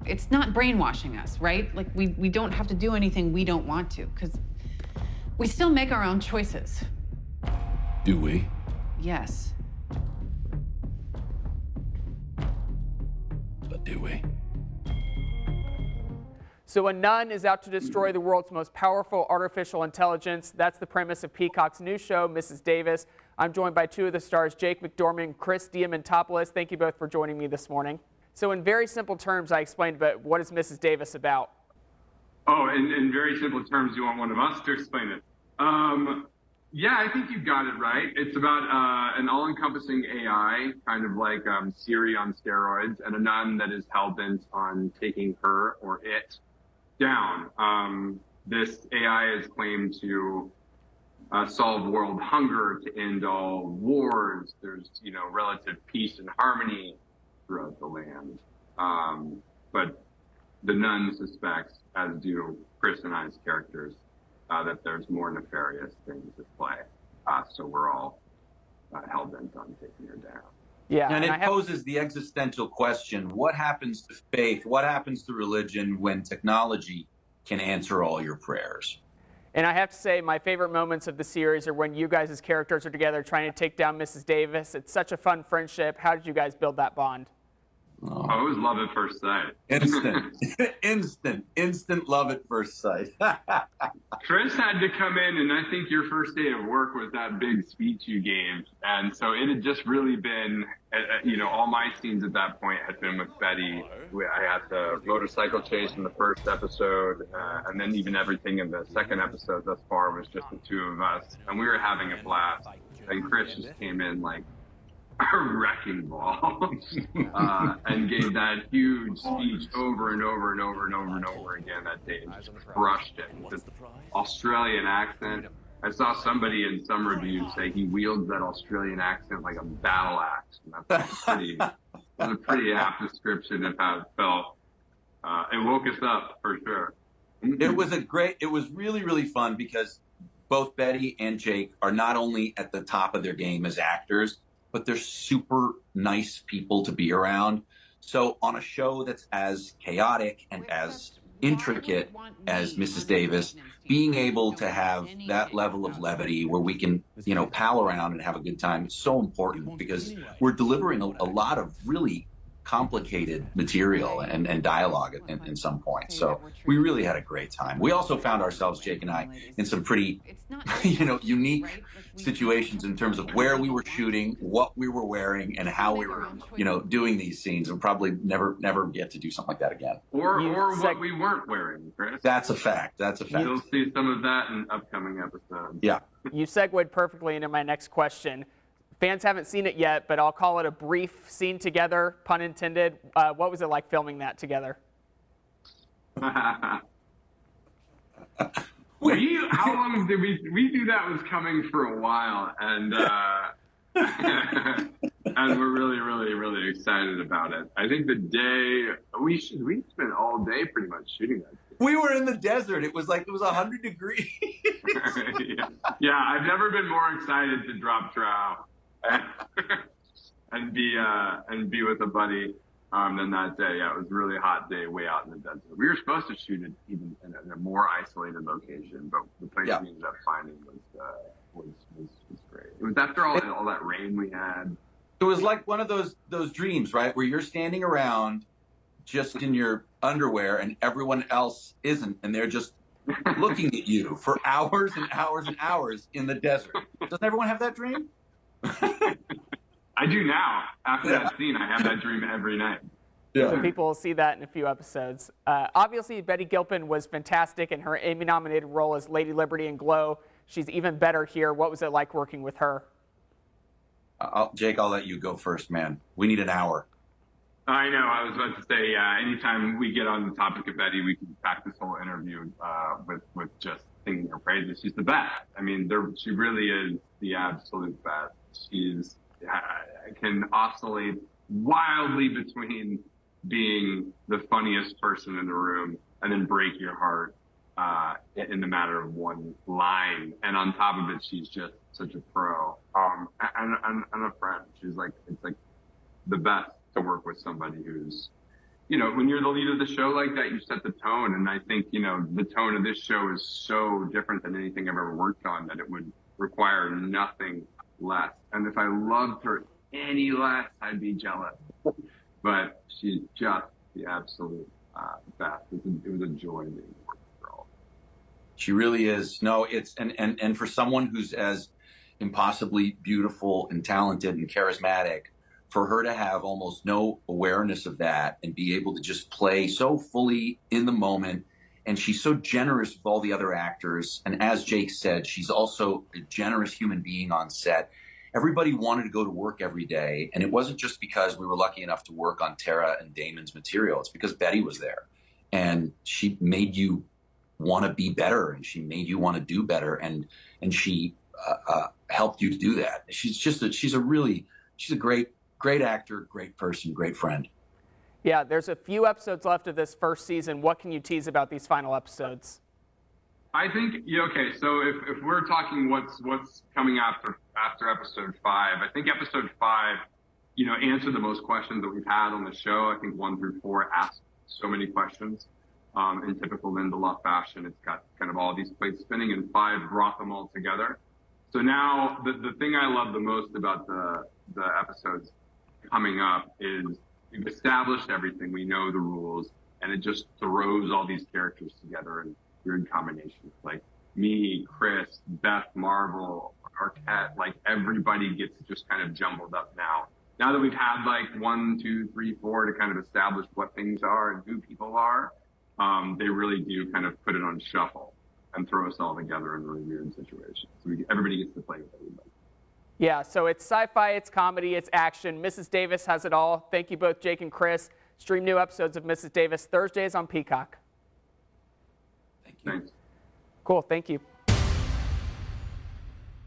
it's not brainwashing us, right? Like, we don't have to do anything we don't want to, because we still make our own choices. Do we? Yes. But do we? So a nun is out to destroy the world's most powerful artificial intelligence. That's the premise of Peacock's new show, Mrs. Davis. I'm joined by two of the stars, Jake McDorman and Chris Diamantopoulos. Thank you both for joining me this morning. So in very simple terms, I explained, but what is Mrs. Davis about? Oh, in very simple terms, you want one of us to explain it? Yeah, I think you got it right. It's about an all-encompassing AI, kind of like Siri on steroids, and a nun that is hell-bent on taking her or it down. This AI is claimed to solve world hunger, to end all wars. There's, relative peace and harmony throughout the land. But the nun suspects, as do Chris and I's characters, that there's more nefarious things at play. So we're all hell-bent on taking her down. Yeah, and it poses the existential question, what happens to faith, what happens to religion when technology can answer all your prayers? And I have to say, my favorite moments of the series are when you guys as characters are together trying to take down Mrs. Davis. It's such a fun friendship. How did you guys build that bond? Oh, it was love at first sight. Instant love at first sight. Chris had to come in, and I think your first day of work was that big speech you gave. And so it had just really been, all my scenes at that point had been with Betty. I had the motorcycle chase in the first episode, and then even everything in the second episode thus far was just the two of us. And we were having a blast. And Chris just came in like a wrecking ball and gave that huge speech over and over and over and over and over again that day, and just crushed it with this Australian accent. I saw somebody in some reviews say he wields that Australian accent like a battle axe, and that's a pretty apt description of how it felt. It woke us up for sure. It was really, really fun because both Betty and Jake are not only at the top of their game as actors, but they're super nice people to be around. So on a show that's as chaotic and as intricate as Mrs. Davis, being able to have that level of levity where we can, pal around and have a good time is so important because we're delivering a lot of really complicated material and dialogue in some point. So we really had a great time. We also found ourselves, Jake and I, in some pretty, unique situations in terms of where we were shooting, what we were wearing, and how we were, doing these scenes. We'll probably never get to do something like that again. Or what we weren't wearing, Chris. That's a fact. You'll see some of that in upcoming episodes. Yeah. You segued perfectly into my next question. Fans haven't seen it yet, but I'll call it a brief scene together, pun intended. What was it like filming that together? How long did we do that was coming for a while, and and we're really, really, really excited about it. I think the day we spent all day pretty much shooting that. We were in the desert. It was 100 degrees. Yeah, I've never been more excited to drop trow and be with a buddy than that day. Yeah, it was a really hot day way out in the desert. We were supposed to shoot it even in a more isolated location, but the place we ended up finding was great. It was after all that rain we had. It was like one of those dreams, right, where you're standing around just in your underwear and everyone else isn't, and they're just looking at you for hours and hours and hours in the desert. Doesn't everyone have that dream? I do now. After that scene, I have that dream every night. Yeah. So people will see that in a few episodes. Obviously, Betty Gilpin was fantastic in her Emmy-nominated role as Lady Liberty in Glow. She's even better here. What was it like working with her? Jake, I'll let you go first, man. We need an hour. I know. I was about to say, anytime we get on the topic of Betty, we can pack this whole interview with just singing her praises. She's the best. I mean, she really is the absolute best. She's can oscillate wildly between being the funniest person in the room and then break your heart in the matter of one line. And on top of it, she's just such a pro and a friend. It's like the best to work with somebody who's when you're the lead of the show like that, you set the tone. And I think, the tone of this show is so different than anything I've ever worked on that it would require nothing less. And if I loved her any less, I'd be jealous. But she's just the absolute best. It was a joy being working with her. She really is. No, it's and for someone who's as impossibly beautiful and talented and charismatic, for her to have almost no awareness of that and be able to just play so fully in the moment. And she's so generous with all the other actors. And as Jake said, she's also a generous human being on set. Everybody wanted to go to work every day. And it wasn't just because we were lucky enough to work on Tara and Damon's material. It's because Betty was there. And she made you want to be better. And she made you want to do better. And she helped you to do that. She's a great actor, great person, great friend. Yeah, there's a few episodes left of this first season. What can you tease about these final episodes? I think, okay, so if we're talking what's coming after episode 5, I think episode 5, answered the most questions that we've had on the show. I think 1 through 4 asked so many questions. In typical Lindelof fashion, it's got kind of all these plates spinning, and 5 brought them all together. So now the thing I love the most about the episodes coming up is we've established everything. We know the rules, and it just throws all these characters together in weird combinations. Like me, Chris, Beth, Marvel, Arquette, like everybody gets just kind of jumbled up now. Now that we've had like 1, 2, 3, 4 to kind of establish what things are and who people are, they really do kind of put it on shuffle and throw us all together in really weird situations. So everybody gets to play with everybody. Yeah, so it's sci-fi, it's comedy, it's action. Mrs. Davis has it all. Thank you both, Jake and Chris. Stream new episodes of Mrs. Davis Thursdays on Peacock. Thank you. Thanks. Cool, thank you.